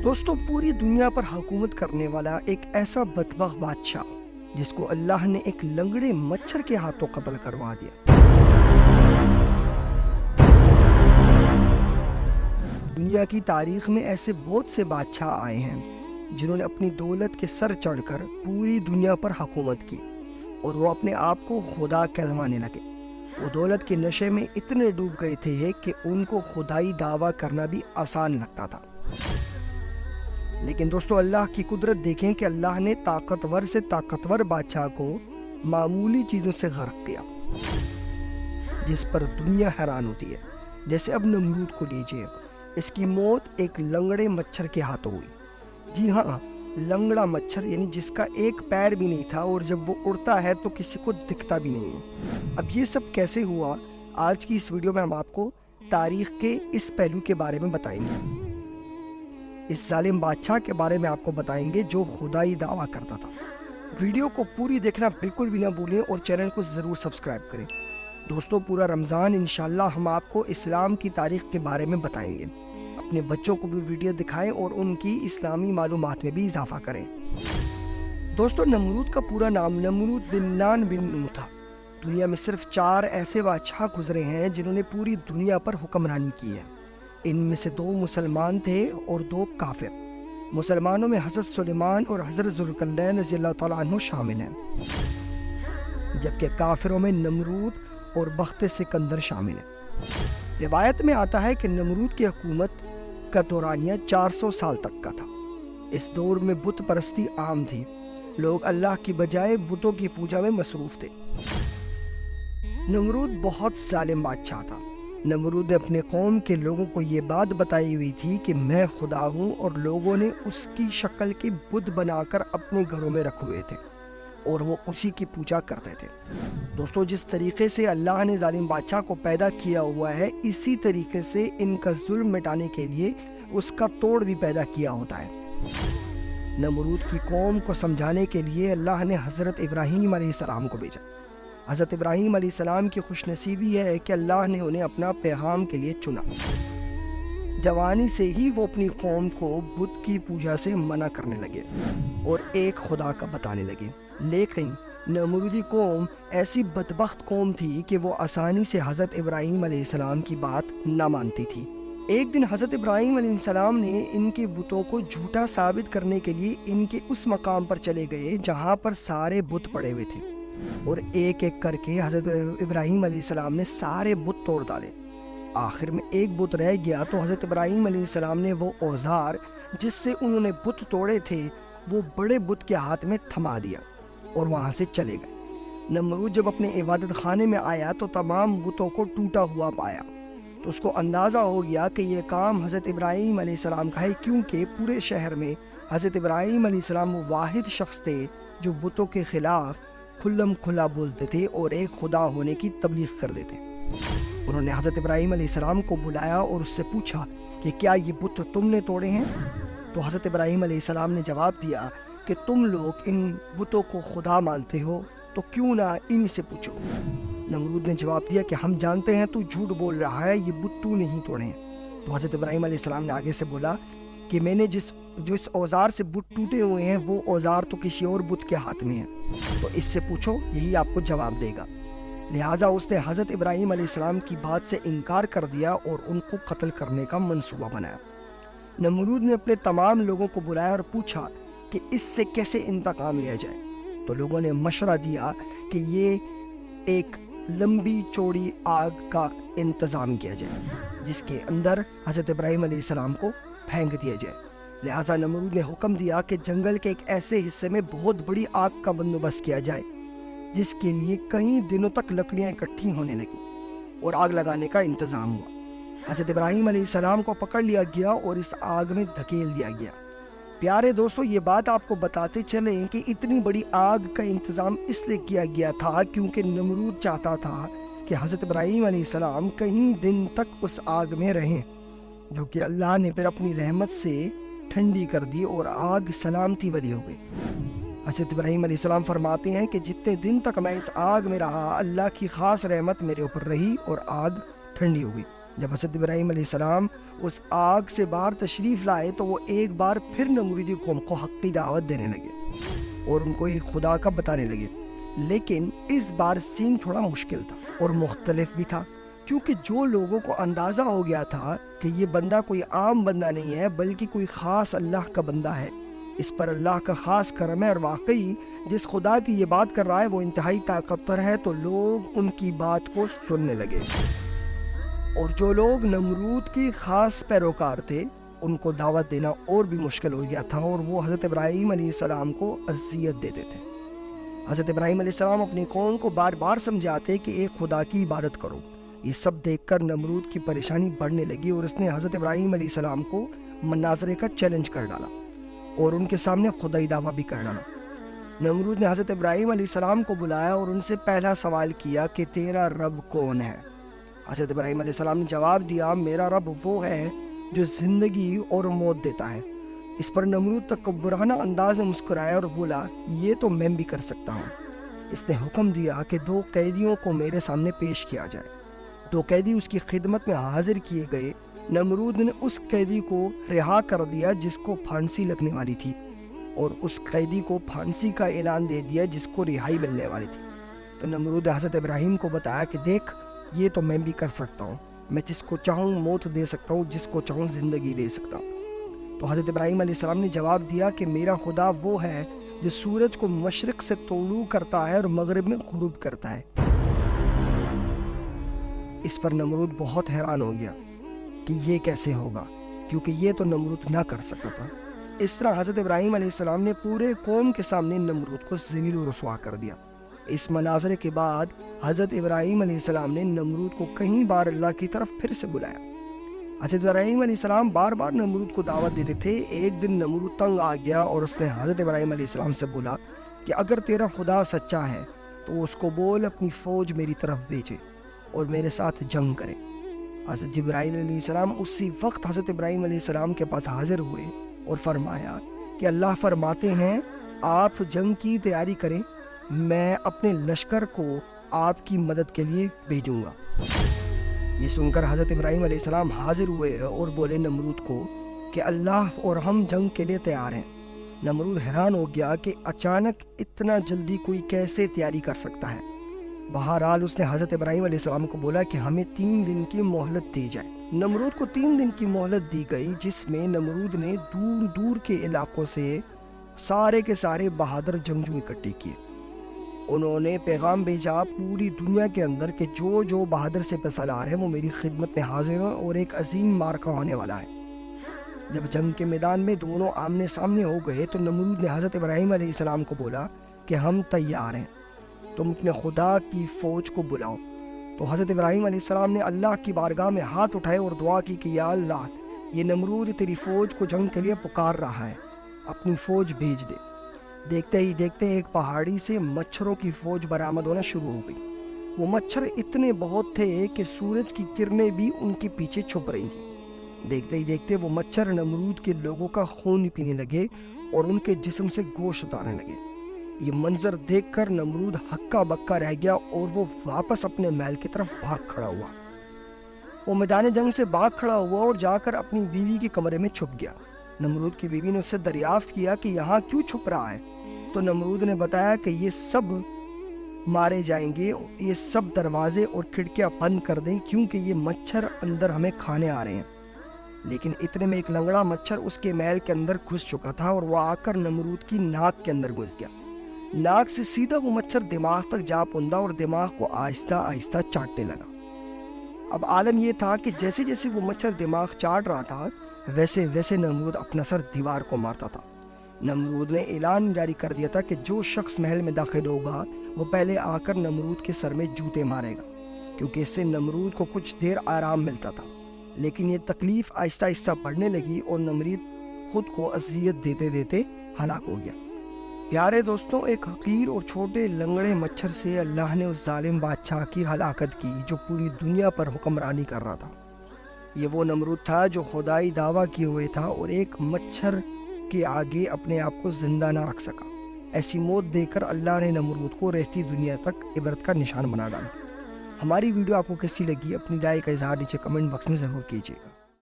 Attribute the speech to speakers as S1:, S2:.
S1: دوستوں، پوری دنیا پر حکومت کرنے والا ایک ایسا بدبخت بادشاہ جس کو اللہ نے ایک لنگڑے مچھر کے ہاتھوں قتل کروا دیا۔ دنیا کی تاریخ میں ایسے بہت سے بادشاہ آئے ہیں جنہوں نے اپنی دولت کے سر چڑھ کر پوری دنیا پر حکومت کی اور وہ اپنے آپ کو خدا کہلوانے لگے۔ وہ دولت کے نشے میں اتنے ڈوب گئے تھے کہ ان کو خدائی دعویٰ کرنا بھی آسان لگتا تھا۔ لیکن دوستو، اللہ کی قدرت دیکھیں کہ اللہ نے طاقتور سے طاقتور بادشاہ کو معمولی چیزوں سے غرق کیا جس پر دنیا حیران ہوتی ہے۔ جیسے اب نمرود کو لیجئے، اس کی موت ایک لنگڑے مچھر کے ہاتھوں ہوئی۔ جی ہاں، لنگڑا مچھر، یعنی جس کا ایک پیر بھی نہیں تھا اور جب وہ اڑتا ہے تو کسی کو دکھتا بھی نہیں ہے۔ اب یہ سب کیسے ہوا، آج کی اس ویڈیو میں ہم آپ کو تاریخ کے اس پہلو کے بارے میں بتائیں گے۔ اس ظالم بادشاہ کے بارے میں آپ کو بتائیں گے جو خدائی دعویٰ کرتا تھا۔ ویڈیو کو پوری دیکھنا بالکل بھی نہ بھولیں اور چینل کو ضرور سبسکرائب کریں۔ دوستو، پورا رمضان انشاءاللہ ہم آپ کو اسلام کی تاریخ کے بارے میں بتائیں گے۔ اپنے بچوں کو بھی ویڈیو دکھائیں اور ان کی اسلامی معلومات میں بھی اضافہ کریں۔ دوستو، نمرود کا پورا نام نمرود بن نان بن نو تھا۔ دنیا میں صرف 4 ایسے بادشاہ گزرے ہیں جنہوں نے پوری دنیا پر حکمرانی کی ہے۔ ان میں سے 2 مسلمان تھے اور 2 کافر۔ مسلمانوں میں حضرت سلیمان اور حضرت ذوالقرنین رضی اللہ تعالیٰ عنہ شامل ہیں، جبکہ کافروں میں نمرود اور بخت سکندر شامل ہیں۔ روایت میں آتا ہے کہ نمرود کی حکومت کا دورانیہ 400 سال تک کا تھا۔ اس دور میں بت پرستی عام تھی۔ لوگ اللہ کی بجائے بتوں کی پوجا میں مصروف تھے۔ نمرود بہت ظالم بادشاہ تھا۔ نمرود نے اپنے قوم کے لوگوں کو یہ بات بتائی ہوئی تھی کہ میں خدا ہوں، اور لوگوں نے اس کی شکل کے بت بنا کر اپنے گھروں میں رکھے ہوئے تھے اور وہ اسی کی پوجا کرتے تھے۔ دوستو، جس طریقے سے اللہ نے ظالم بادشاہ کو پیدا کیا ہوا ہے، اسی طریقے سے ان کا ظلم مٹانے کے لیے اس کا توڑ بھی پیدا کیا ہوتا ہے۔ نمرود کی قوم کو سمجھانے کے لیے اللہ نے حضرت ابراہیم علیہ السلام کو بھیجا۔ حضرت ابراہیم علیہ السلام کی خوش نصیبی ہے کہ اللہ نے انہیں اپنا پیغام کے لیے چنا۔ جوانی سے ہی وہ اپنی قوم کو بت کی پوجا سے منع کرنے لگے اور ایک خدا کا بتانے لگے۔ لیکن نمرودی قوم ایسی بدبخت قوم تھی کہ وہ آسانی سے حضرت ابراہیم علیہ السلام کی بات نہ مانتی تھی۔ ایک دن حضرت ابراہیم علیہ السلام نے ان کے بتوں کو جھوٹا ثابت کرنے کے لیے ان کے اس مقام پر چلے گئے جہاں پر سارے بت پڑے ہوئے تھے، اور ایک ایک کر کے حضرت ابراہیم علیہ السلام نے سارے بت توڑ ڈالے۔ آخر میں ایک بت رہ گیا تو حضرت ابراہیم علیہ السلام نے وہ اوزار جس سے انہوں نے بت توڑے تھے وہ بڑے بت کے ہاتھ میں تھما دیا اور وہاں سے چلے گئے۔ نمرود جب اپنے عبادت خانے میں آیا تو تمام بتوں کو ٹوٹا ہوا پایا، تو اس کو اندازہ ہو گیا کہ یہ کام حضرت ابراہیم علیہ السلام کا ہے، کیونکہ پورے شہر میں حضرت ابراہیم علیہ السلام وہ واحد شخص تھے جو بتوں کے خلاف کھلم کھلا بولتے تھے اور ایک خدا ہونے کی تبلیغ کرتے تھے۔ انہوں نے حضرت ابراہیم علیہ السلام کو بلایا اور اس سے پوچھا کہ کیا یہ بت تم نے توڑے ہیں؟ تو حضرت ابراہیم علیہ السلام نے جواب دیا کہ تم لوگ ان بتوں کو خدا مانتے ہو تو کیوں نہ انہی سے پوچھو۔ نمرود نے جواب دیا کہ ہم جانتے ہیں تو جھوٹ بول رہا ہے، یہ بت تو نہیں توڑے ہیں۔ تو حضرت ابراہیم علیہ السلام نے آگے سے بولا کہ میں نے جس اوزار سے بت ٹوٹے ہوئے ہیں وہ اوزار تو کسی اور بت کے ہاتھ میں ہے، تو اس سے پوچھو، یہی آپ کو جواب دے گا۔ لہٰذا اس نے حضرت ابراہیم علیہ السلام کی بات سے انکار کر دیا اور ان کو قتل کرنے کا منصوبہ بنایا۔ نمرود نے اپنے تمام لوگوں کو بلایا اور پوچھا کہ اس سے کیسے انتقام لیا جائے۔ تو لوگوں نے مشورہ دیا کہ یہ ایک لمبی چوڑی آگ کا انتظام کیا جائے جس کے اندر حضرت ابراہیم علیہ السلام کو پھینک دیا جائے۔ لہٰذا نمرود نے حکم دیا کہ جنگل کے ایک ایسے حصے میں بہت بڑی آگ کا بندوبست کیا جائے جس کے لیے کئی دنوں تک لکڑیاں اکٹھی ہونے لگیں اور آگ لگانے کا انتظام ہوا۔ حضرت ابراہیم علیہ السلام کو پکڑ لیا گیا اور اس آگ میں دھکیل دیا گیا۔ پیارے دوستو، یہ بات آپ کو بتاتے چلیں کہ اتنی بڑی آگ کا انتظام اس لیے کیا گیا تھا کیونکہ نمرود چاہتا تھا کہ حضرت ابراہیم علیہ السلام کئی دن تک اس آگ میں رہیں، جو کہ اللہ نے پھر اپنی رحمت سے ٹھنڈی کر دی اور آگ سلامتی والی ہو گئی۔ حضرت ابراہیم علیہ السلام فرماتے ہیں کہ جتنے دن تک میں اس آگ میں رہا، اللہ کی خاص رحمت میرے اوپر رہی اور آگ ٹھنڈی ہو گئی۔ جب حضرت ابراہیم علیہ السلام اس آگ سے باہر تشریف لائے تو وہ ایک بار پھر نمرودی قوم کو حق کی دعوت دینے لگے اور ان کو ایک خدا کا بتانے لگے، لیکن اس بار سین تھوڑا مشکل تھا اور مختلف بھی تھا، کیونکہ جو لوگوں کو اندازہ ہو گیا تھا کہ یہ بندہ کوئی عام بندہ نہیں ہے بلکہ کوئی خاص اللہ کا بندہ ہے، اس پر اللہ کا خاص کرم ہے، اور واقعی جس خدا کی یہ بات کر رہا ہے وہ انتہائی طاقتور ہے، تو لوگ ان کی بات کو سننے لگے۔ اور جو لوگ نمرود کی خاص پیروکار تھے ان کو دعوت دینا اور بھی مشکل ہو گیا تھا، اور وہ حضرت ابراہیم علیہ السلام کو اذیت دیتے تھے۔ حضرت ابراہیم علیہ السلام اپنی قوم کو بار بار سمجھاتے کہ ایک خدا کی عبادت کرو۔ یہ سب دیکھ کر نمرود کی پریشانی بڑھنے لگی اور اس نے حضرت ابراہیم علیہ السلام کو مناظرے کا چیلنج کر ڈالا اور ان کے سامنے خدائی دعویٰ بھی کر ڈالا۔ نمرود نے حضرت ابراہیم علیہ السلام کو بلایا اور ان سے پہلا سوال کیا کہ تیرا رب کون ہے؟ حضرت ابراہیم علیہ السلام نے جواب دیا، میرا رب وہ ہے جو زندگی اور موت دیتا ہے۔ اس پر نمرود تکبرانہ انداز میں مسکرایا اور بولا، یہ تو میں بھی کر سکتا ہوں۔ اس نے حکم دیا کہ 2 قیدیوں کو میرے سامنے پیش کیا جائے۔ 2 قیدی اس کی خدمت میں حاضر کیے گئے۔ نمرود نے اس قیدی کو رہا کر دیا جس کو پھانسی لگنے والی تھی، اور اس قیدی کو پھانسی کا اعلان دے دیا جس کو رہائی ملنے والی تھی۔ تو نمرود نے حضرت ابراہیم کو بتایا کہ دیکھ، یہ تو میں بھی کر سکتا ہوں، میں جس کو چاہوں موت دے سکتا ہوں، جس کو چاہوں زندگی دے سکتا ہوں۔ تو حضرت ابراہیم علیہ السلام نے جواب دیا کہ میرا خدا وہ ہے جو سورج کو مشرق سے طلوع کرتا ہے اور مغرب میں غروب کرتا ہے۔ اس پر نمرود بہت حیران ہو گیا کہ یہ کیسے ہوگا، کیونکہ یہ تو نمرود نہ کر سکتا تھا۔ اس طرح حضرت ابراہیم علیہ السلام نے پورے قوم کے سامنے نمرود کو ذلیل و رسوا کر دیا۔ اس مناظرے کے بعد حضرت ابراہیم علیہ السلام نے نمرود کو کئی بار اللہ کی طرف پھر سے بلایا۔ حضرت ابراہیم علیہ السلام بار بار نمرود کو دعوت دیتے تھے۔ ایک دن نمرود تنگ آ گیا اور اس نے حضرت ابراہیم علیہ السلام سے بولا کہ اگر تیرا خدا سچا ہے تو اس کو بول اپنی فوج میری طرف بھیجے اور میرے ساتھ جنگ کرے۔ حضرت جبرائیل علیہ السلام اسی وقت حضرت ابراہیم علیہ السلام کے پاس حاضر ہوئے اور فرمایا کہ اللہ فرماتے ہیں آپ جنگ کی تیاری کریں، میں اپنے لشکر کو آپ کی مدد کے لیے بھیجوں گا۔ یہ سن کر حضرت ابراہیم علیہ السلام حاضر ہوئے اور بولے نمرود کو کہ اللہ اور ہم جنگ کے لیے تیار ہیں۔ نمرود حیران ہو گیا کہ اچانک اتنا جلدی کوئی کیسے تیاری کر سکتا ہے۔ بہرحال اس نے حضرت ابراہیم علیہ السلام کو بولا کہ ہمیں 3 دن کی مہلت دی جائے۔ نمرود کو 3 دن کی مہلت دی گئی، جس میں نمرود نے دور دور کے علاقوں سے سارے کے سارے بہادر جنگجو اکٹھے کیے۔ انہوں نے پیغام بھیجا پوری دنیا کے اندر کہ جو جو بہادر سے پسلار ہیں وہ میری خدمت میں حاضر ہیں اور ایک عظیم معرکہ ہونے والا ہے۔ جب جنگ کے میدان میں دونوں آمنے سامنے ہو گئے تو نمرود نے حضرت ابراہیم علیہ السلام کو بولا کہ ہم تیار ہیں، تم اپنے خدا کی فوج کو بلاؤ۔ تو حضرت ابراہیم علیہ السلام نے اللہ کی بارگاہ میں ہاتھ اٹھائے اور دعا کی کہ یا اللہ، یہ نمرود تیری فوج کو جنگ کے لیے پکار رہا ہے، اپنی فوج بھیج دے۔ دیکھتے ہی دیکھتے ایک پہاڑی سے مچھروں کی فوج برآمد ہونا شروع ہو گئی۔ وہ مچھر اتنے بہت تھے کہ سورج کی کرنیں بھی ان کے پیچھے چھپ رہی تھیں۔ دیکھتے ہی دیکھتے وہ مچھر نمرود کے لوگوں کا خون پینے لگے اور ان کے جسم سے گوشت اتارنے لگے۔ یہ منظر دیکھ کر نمرود ہکا بکا رہ گیا اور وہ واپس اپنے محل کی طرف بھاگ کھڑا ہوا۔ وہ میدان جنگ سے بھاگ کھڑا ہوا اور جا کر اپنی بیوی کے کمرے میں چھپ گیا۔ نمرود کی بیوی نے اس سے دریافت کیا کہ یہاں کیوں چھپ رہا ہے؟ تو نمرود نے بتایا کہ یہ سب مارے جائیں گے، یہ سب دروازے اور کھڑکیاں بند کر دیں کیونکہ یہ مچھر اندر ہمیں کھانے آ رہے ہیں۔ لیکن اتنے میں ایک لنگڑا مچھر اس کے محل کے اندر گھس چکا تھا اور وہ آ کر نمرود کی ناک کے اندر گھس گیا۔ ناک سے سیدھا وہ مچھر دماغ تک جا پوندا اور دماغ کو آہستہ آہستہ چاٹنے لگا۔ اب عالم یہ تھا کہ جیسے جیسے وہ مچھر دماغ چاٹ رہا تھا ویسے ویسے نمرود اپنا سر دیوار کو مارتا تھا۔ نمرود نے اعلان جاری کر دیا تھا کہ جو شخص محل میں داخل ہوگا وہ پہلے آ کر نمرود کے سر میں جوتے مارے گا، کیونکہ اس سے نمرود کو کچھ دیر آرام ملتا تھا۔ لیکن یہ تکلیف آہستہ آہستہ بڑھنے لگی اور نمرود خود کو اذیت دیتے دیتے ہلاک ہو گیا۔ پیارے دوستوں، ایک حقیر اور چھوٹے لنگڑے مچھر سے اللہ نے اس ظالم بادشاہ کی ہلاکت کی جو پوری دنیا پر حکمرانی کر رہا تھا۔ یہ وہ نمرود تھا جو خدائی دعویٰ کیے ہوئے تھا اور ایک مچھر کے آگے اپنے آپ کو زندہ نہ رکھ سکا۔ ایسی موت دے کر اللہ نے نمرود کو رہتی دنیا تک عبرت کا نشان بنا ڈالا۔ ہماری ویڈیو آپ کو کیسی لگی اپنی رائے کا اظہار نیچے کمنٹ باکس میں ضرور کیجیے گا۔